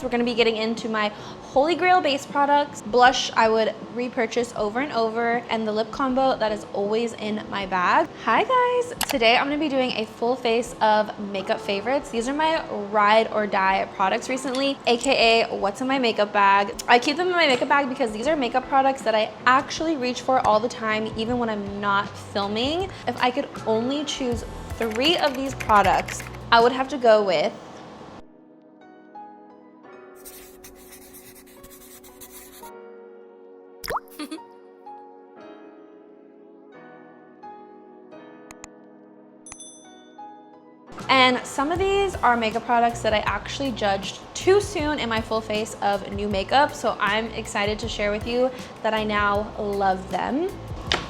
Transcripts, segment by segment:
We're going to be getting into my Holy Grail base products. Blush I would repurchase over and over, and the lip combo that is always in my bag. Hi guys! Today I'm going to be doing a full face of makeup favorites. These are my ride or die products recently, aka what's in my makeup bag. I keep them in my makeup bag because these are makeup products that I actually reach for all the time, even when I'm not filming. If I could only choose 3 of these products, I would have to go with and some of these are makeup products that I actually judged too soon in my full face of new makeup, so I'm excited to share with you that I now love them.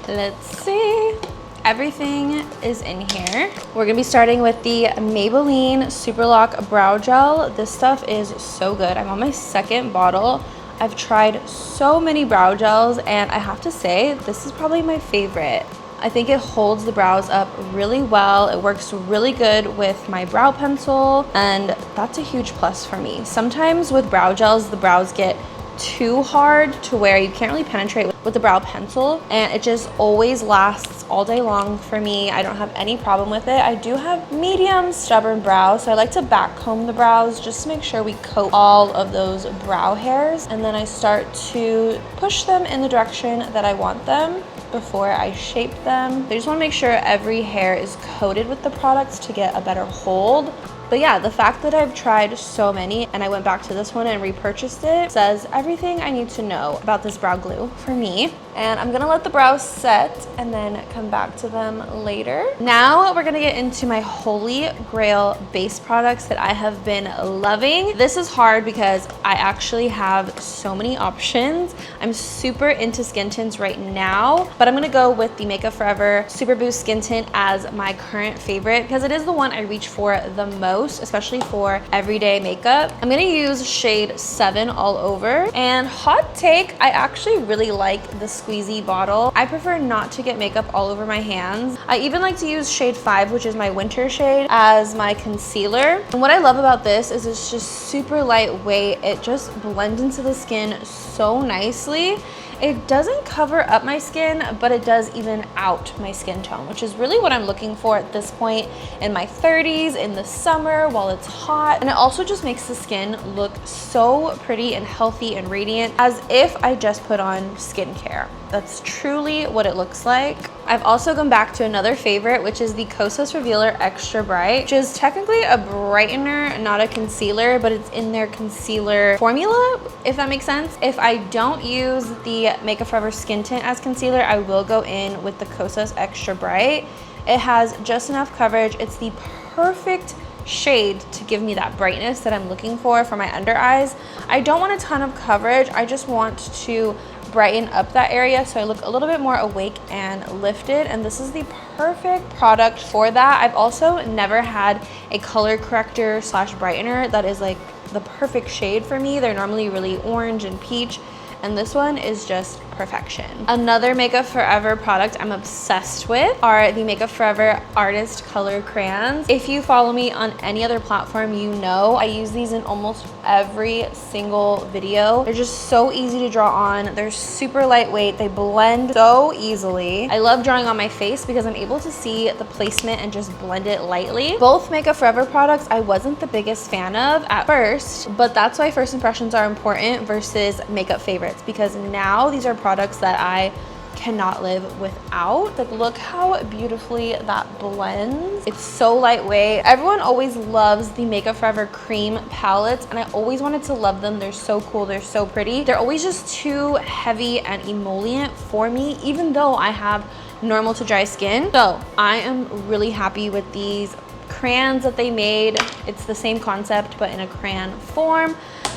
Let's see. Everything is in here. We're gonna be starting with the Maybelline Super Lock Brow Gel. This stuff is so good. I'm on my 2nd bottle. I've tried so many brow gels, and I have to say, this is probably my favorite. I think it holds the brows up really well. It works really good with my brow pencil, and that's a huge plus for me. Sometimes with brow gels, the brows get too hard to where you can't really penetrate with the brow pencil, and it just always lasts all day long for me. I don't have any problem with it. I do have medium stubborn brows, so I like to back comb the brows just to make sure we coat all of those brow hairs, and then I start to push them in the direction that I want them before I shape them. I just want to make sure every hair is coated with the products to get a better hold. But yeah, the fact that I've tried so many and I went back to this one and repurchased it says everything I need to know about this brow glue for me. And I'm gonna let the brows set and then come back to them later. Now we're gonna get into my Holy Grail base products that I have been loving. This is hard because I actually have so many options. I'm super into skin tints right now, but I'm gonna go with the Makeup Forever Super Boost Skin Tint as my current favorite because it is the one I reach for the most, especially for everyday makeup. I'm gonna use shade 7 all over. And hot take, I actually really like the squeezy bottle. I prefer not to get makeup all over my hands. I even like to use shade 5, which is my winter shade, as my concealer. And what I love about this is it's just super lightweight. It just blends into the skin so nicely. It doesn't cover up my skin, but it does even out my skin tone, which is really what I'm looking for at this point in my 30s, in the summer, while it's hot. And it also just makes the skin look so pretty and healthy and radiant, as if I just put on skincare. That's truly what it looks like. I've also gone back to another favorite, which is the Kosas Revealer Extra Bright, which is technically a brightener, not a concealer, but it's in their concealer formula, if that makes sense. If I don't use the Makeup Forever Skin Tint as concealer, I will go in with the Kosas Extra Bright. It has just enough coverage. It's the perfect shade to give me that brightness that I'm looking for my under eyes. I don't want a ton of coverage. I just want to brighten up that area so I look a little bit more awake and lifted, and this is the perfect product for that. I've also never had a color corrector slash brightener that is like the perfect shade for me. They're normally really orange and peach, and this one is just perfection. Another Makeup Forever product I'm obsessed with are the Makeup Forever Artist Color Crayons. If you follow me on any other platform, you know I use these in almost every single video. They're just so easy to draw on. They're super lightweight. They blend so easily. I love drawing on my face because I'm able to see the placement and just blend it lightly. Both Makeup Forever products I wasn't the biggest fan of at first, but that's why first impressions are important versus makeup favorites, because now these are products that I cannot live without. Like, look how beautifully that blends. It's so lightweight. Everyone always loves the Makeup Forever cream palettes, and I always wanted to love them. They're so cool. They're so pretty. They're always just too heavy and emollient for me, even though I have normal to dry skin. So I am really happy with these crayons that they made. It's the same concept, but in a crayon form.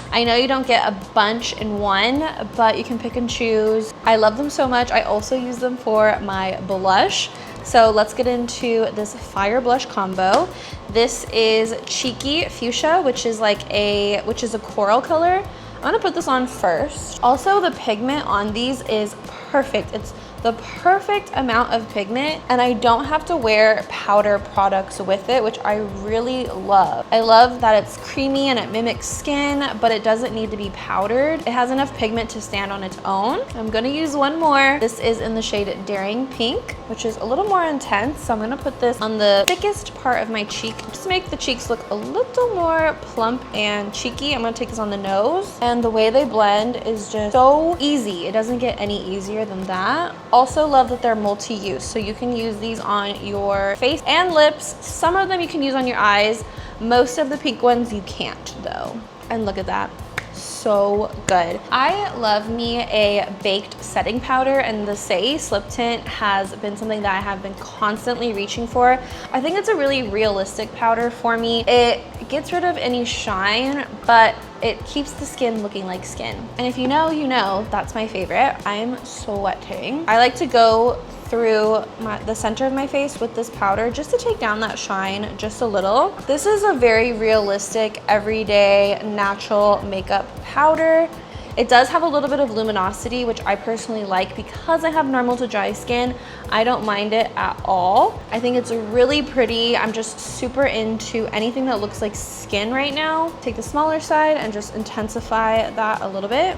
I know you don't get a bunch in one, but you can pick and choose. I love them so much. I also use them for my blush. So let's get into this Fire Blush combo. This is Cheeky Fuchsia, which is a coral color. I'm gonna put this on first. Also, the pigment on these is perfect. It's the perfect amount of pigment, and I don't have to wear powder products with it, which I really love. I love that it's creamy and it mimics skin, but it doesn't need to be powdered. It has enough pigment to stand on its own. I'm gonna use one more. This is in the shade Daring Pink, which is a little more intense. So I'm gonna put this on the thickest part of my cheek just to make the cheeks look a little more plump and cheeky. I'm gonna take this on the nose, and the way they blend is just so easy. It doesn't get any easier than that. Also love that they're multi-use, so you can use these on your face and lips. Some of them you can use on your eyes. Most of the pink ones you can't though. And look at that. So good. I love me a baked setting powder, and the Say Slip Tint has been something that I have been constantly reaching for. I think it's a really realistic powder for me. It gets rid of any shine, but it keeps the skin looking like skin. And if you know, you know, that's my favorite. I'm sweating. I like to go through the center of my face with this powder just to take down that shine just a little. This is a very realistic, everyday, natural makeup powder. It does have a little bit of luminosity, which I personally like because I have normal to dry skin. I don't mind it at all. I think it's really pretty. I'm just super into anything that looks like skin right now. Take the smaller side and just intensify that a little bit.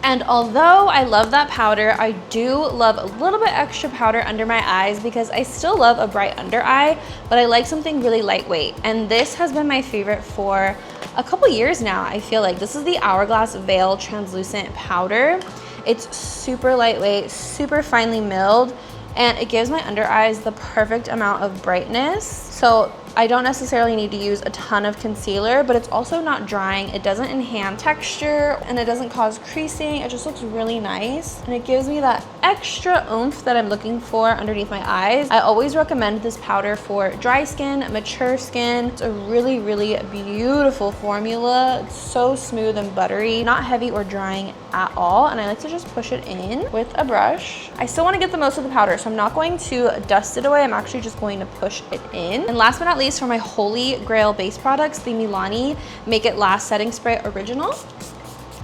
And although I love that powder, I do love a little bit extra powder under my eyes because I still love a bright under eye, but I like something really lightweight. And this has been my favorite for a couple years now. I feel like this is the Hourglass Veil Translucent Powder. It's super lightweight, super finely milled, and it gives my under eyes the perfect amount of brightness. So I don't necessarily need to use a ton of concealer, but it's also not drying. It doesn't enhance texture and it doesn't cause creasing. It just looks really nice. And it gives me that extra oomph that I'm looking for underneath my eyes. I always recommend this powder for dry skin, mature skin. It's a really, really beautiful formula. It's so smooth and buttery, not heavy or drying at all. And I like to just push it in with a brush. I still want to get the most of the powder, so I'm not going to dust it away. I'm actually just going to push it in. And last but not least, for my holy grail base products, the Milani Make It Last Setting Spray Original.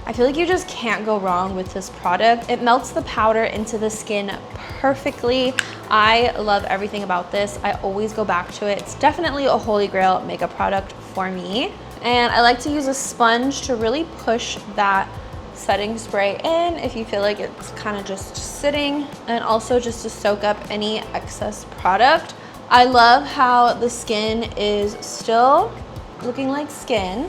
I feel like you just can't go wrong with this product. It melts the powder into the skin perfectly. I love everything about this. I always go back to it. It's definitely a holy grail makeup product for me. And I like to use a sponge to really push that setting spray in if you feel like it's kind of just sitting, and also just to soak up any excess product. I love how the skin is still looking like skin.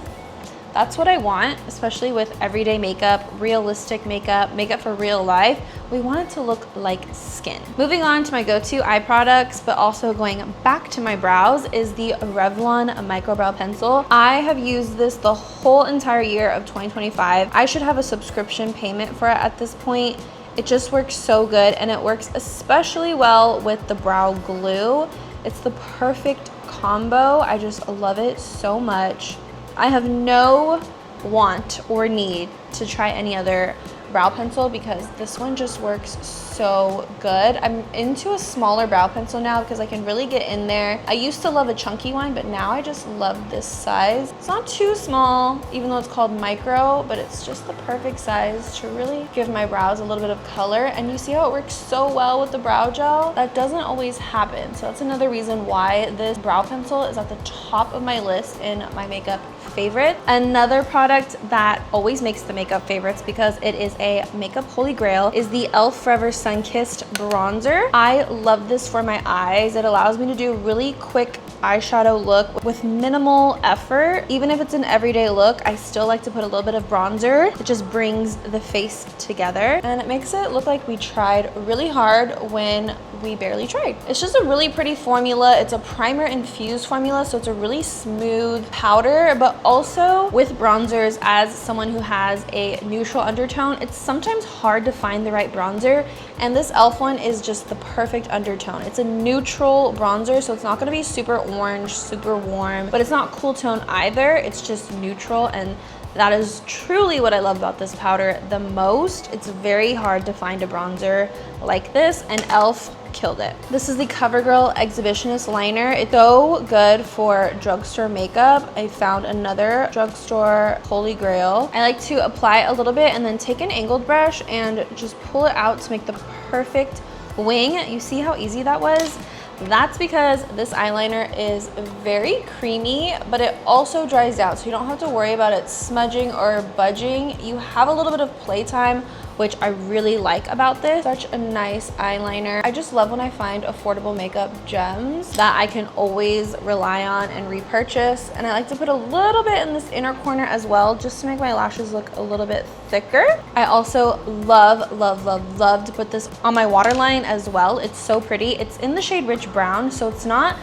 That's what I want, especially with everyday makeup, realistic makeup, makeup for real life. We want it to look like skin. Moving on to my go-to eye products, but also going back to my brows, is the Revlon Micro Brow Pencil. I have used this the whole entire year of 2025. I should have a subscription payment for it at this point. It just works so good, and it works especially well with the brow glue. It's the perfect combo. I just love it so much. I have no want or need to try any other brow pencil because this one just works so good. I'm into a smaller brow pencil now because I can really get in there. I used to love a chunky one, but now I just love this size. It's not too small, even though it's called micro, but it's just the perfect size to really give my brows a little bit of color. And you see how it works so well with the brow gel? That doesn't always happen. So that's another reason why this brow pencil is at the top of my list in my makeup favorite. Another product that always makes the makeup favorites because it is a makeup holy grail is the e.l.f. Forever Sun-Kissed Bronzer. I love this for my eyes. It allows me to do a really quick eyeshadow look with minimal effort. Even if it's an everyday look, I still like to put a little bit of bronzer. It just brings the face together and it makes it look like we tried really hard when we barely tried. It's just a really pretty formula. It's a primer infused formula, so it's a really smooth powder, but also with bronzers, as someone who has a neutral undertone, it's sometimes hard to find the right bronzer, and this e.l.f. one is just the perfect undertone. It's a neutral bronzer, so it's not gonna be super orange, super warm, but it's not cool tone either. It's just neutral, and that is truly what I love about this powder the most. It's very hard to find a bronzer like this, and e.l.f. killed it. This is the CoverGirl Exhibitionist Liner. It's so good for drugstore makeup. I found another drugstore holy grail. I like to apply a little bit and then take an angled brush and just pull it out to make the perfect wing. You see how easy that was? That's because this eyeliner is very creamy, but it also dries out, so you don't have to worry about it smudging or budging. You have a little bit of playtime, which I really like about this. Such a nice eyeliner. I just love when I find affordable makeup gems that I can always rely on and repurchase. And I like to put a little bit in this inner corner as well, just to make my lashes look a little bit thicker. I also love, love, love, love to put this on my waterline as well. It's so pretty. It's in the shade Rich Brown, so it's not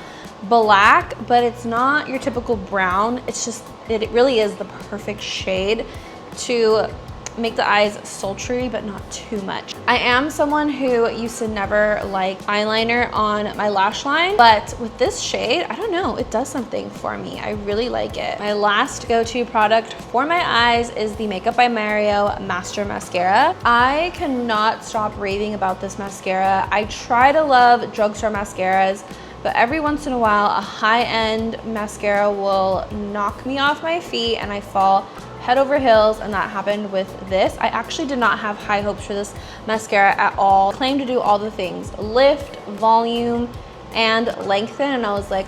black, but it's not your typical brown. It's just, it really is the perfect shade to make the eyes sultry, but not too much. I am someone who used to never like eyeliner on my lash line, but with this shade, I don't know, it does something for me. I really like it. My last go-to product for my eyes is the Makeup by Mario Master Mascara. I cannot stop raving about this mascara. I try to love drugstore mascaras, but every once in a while, a high-end mascara will knock me off my feet and I fall head over heels, and that happened with this. I actually did not have high hopes for this mascara at all. It claimed to do all the things: lift, volume, and lengthen, and I was like,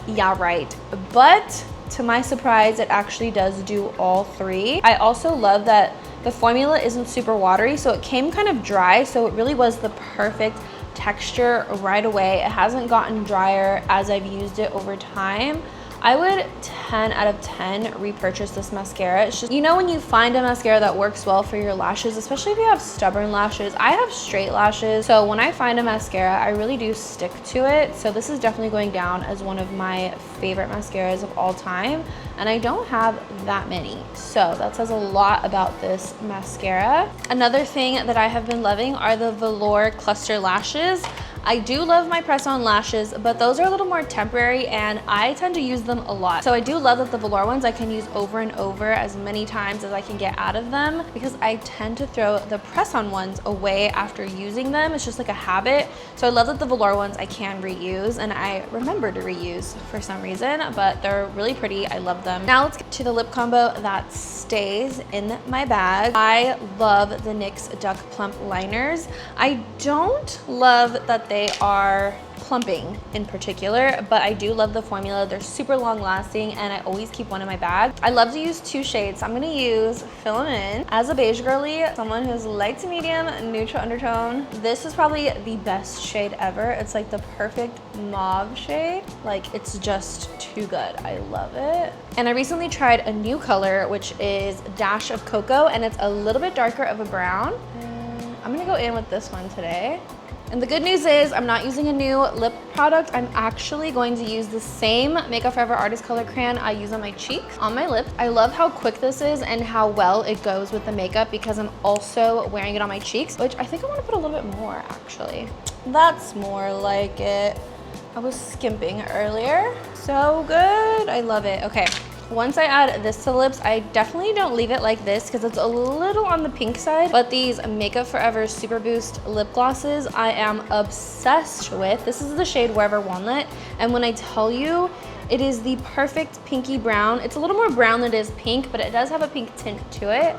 yeah, right. But to my surprise, it actually does do all three. I also love that the formula isn't super watery, so it came kind of dry, so it really was the perfect texture right away. It hasn't gotten drier as I've used it over time. I would 10 out of 10 repurchase this mascara. It's just, you know, when you find a mascara that works well for your lashes, especially if you have stubborn lashes. I have straight lashes, so when I find a mascara, I really do stick to it. So this is definitely going down as one of my favorite mascaras of all time, and I don't have that many, so that says a lot about this mascara. Another thing that I have been loving are the velour cluster lashes. I do love my press-on lashes, but those are a little more temporary and I tend to use them a lot. So I do love that the velour ones I can use over and over as many times as I can get out of them, because I tend to throw the press-on ones away after using them. It's just like a habit. So I love that the velour ones I can reuse, and I remember to reuse for some reason, but they're really pretty. I love them. Now let's get to the lip combo that stays in my bag. I love the NYX Duck Plump liners. I don't love that they are plumping in particular, but I do love the formula. They're super long lasting and I always keep one in my bag. I love to use two shades. So I'm gonna use Fill 'Em In. As a beige girly, someone who's light to medium, neutral undertone, this is probably the best shade ever. It's like the perfect mauve shade. Like, it's just too good. I love it. And I recently tried a new color, which is Dash of Cocoa, and it's a little bit darker of a brown. And I'm gonna go in with this one today. And the good news is I'm not using a new lip product. I'm actually going to use the same Makeup Forever Artist Color Crayon I use on my cheek, on my lip. I love how quick this is and how well it goes with the makeup, because I'm also wearing it on my cheeks, which I think I want to put a little bit more actually. That's more like it. I was skimping earlier. So good, I love it. Okay. Once I add this to the lips, I definitely don't leave it like this because it's a little on the pink side, but these Makeup Forever Super Boost lip glosses I am obsessed with. This is the shade Wherever Walnut, and when I tell you, it is the perfect pinky brown. It's a little more brown than it is pink, but it does have a pink tint to it.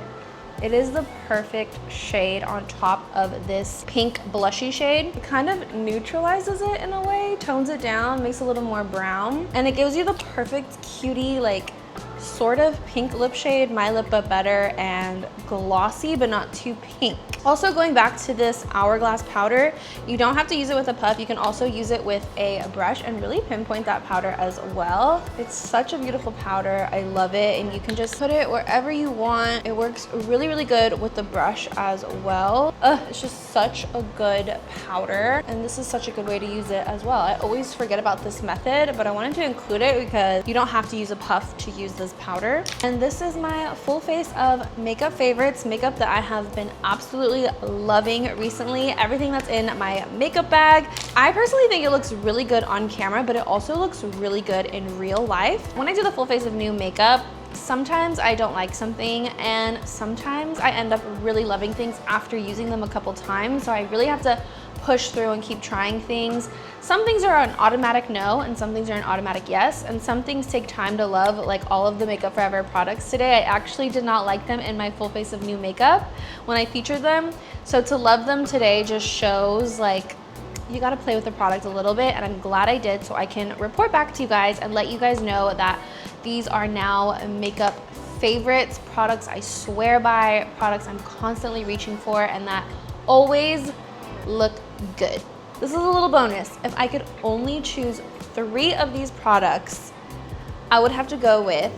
It is the perfect shade on top of this pink blushy shade. It kind of neutralizes it in a way, tones it down, makes it a little more brown, and it gives you the perfect cutie, like, sort of pink lip shade, my lip but better, and glossy but not too pink. Also, going back to this Hourglass powder, you don't have to use it with a puff. You can also use it with a brush and really pinpoint that powder as well. It's such a beautiful powder. I love it, and you can just put it wherever you want. It works really, really good with the brush as well. It's just such a good powder, and this is such a good way to use it as well. I always forget about this method, but I wanted to include it because you don't have to use a puff to use this powder. And this is my full face of makeup favorites, makeup that I have been absolutely loving recently. Everything that's in my makeup bag. I personally think it looks really good on camera, but it also looks really good in real life. When I do the full face of new makeup, sometimes I don't like something, and sometimes I end up really loving things after using them a couple times. So I really have to push through and keep trying things. Some things are an automatic no, and some things are an automatic yes, and some things take time to love, like all of the Makeup Forever products today. I actually did not like them in my full face of new makeup when I featured them. So to love them today just shows like you gotta play with the product a little bit, and I'm glad I did, so I can report back to you guys and let you guys know that these are now makeup favorites, products I swear by, products I'm constantly reaching for, and that always look good. This is a little bonus. If I could only choose 3 of these products, I would have to go with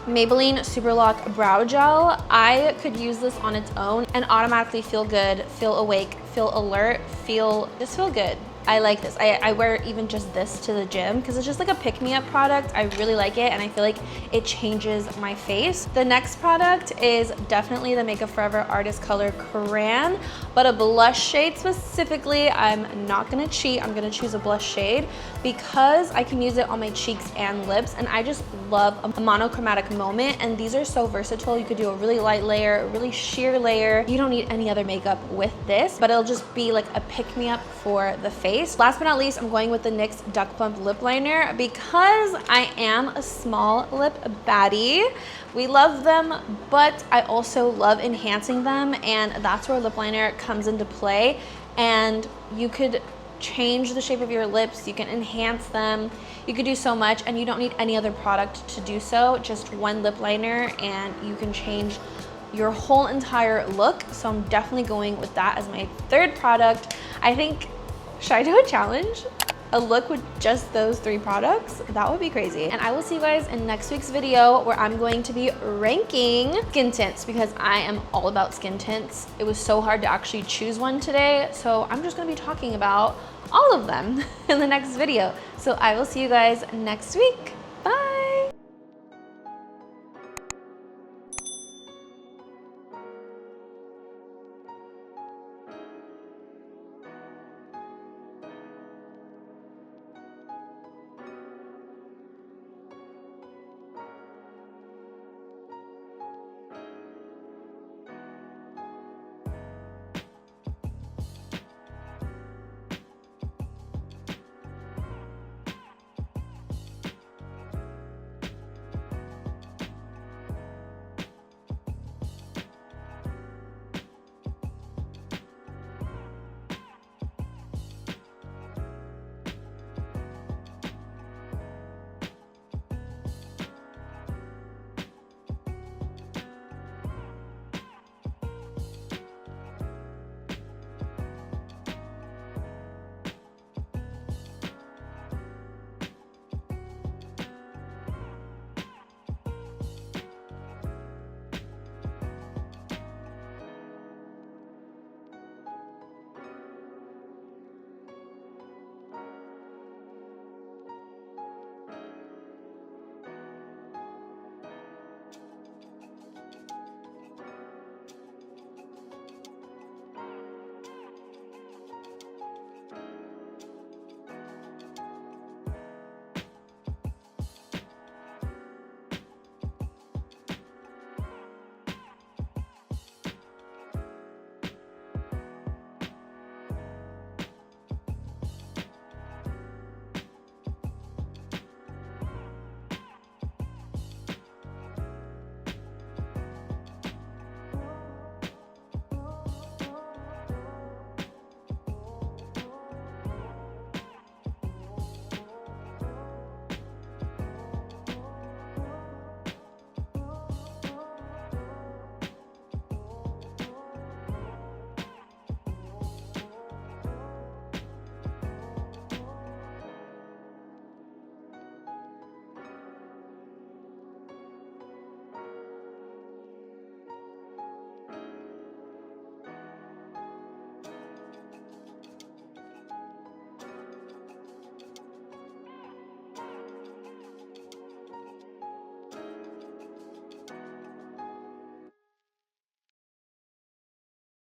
Maybelline Superlock Brow Gel. I could use this on its own and automatically feel good, feel awake, feel alert, just feel good. I like this. I wear even just this to the gym because it's just like a pick-me-up product. I really like it, and I feel like it changes my face. The next product is definitely the Makeup Forever Artist Color Crayon, but a blush shade specifically. I'm not gonna cheat. I'm gonna choose a blush shade because I can use it on my cheeks and lips, and I just love a monochromatic moment, and these are so versatile. You could do a really light layer, a really sheer layer. You don't need any other makeup with this, but it'll just be like a pick-me-up for the face. Last but not least, I'm going with the NYX Duck Plump Lip Liner because I am a small lip baddie. We love them, but I also love enhancing them, and that's where lip liner comes into play. And you could change the shape of your lips, you can enhance them, you could do so much, and you don't need any other product to do so. Just one lip liner and you can change your whole entire look. So I'm definitely going with that as my 3rd product. I think, should I do a challenge? A look with just those 3 products? That would be crazy. And I will see you guys in next week's video where I'm going to be ranking skin tints because I am all about skin tints. It was so hard to actually choose one today, so I'm just gonna be talking about all of them in the next video. So I will see you guys next week.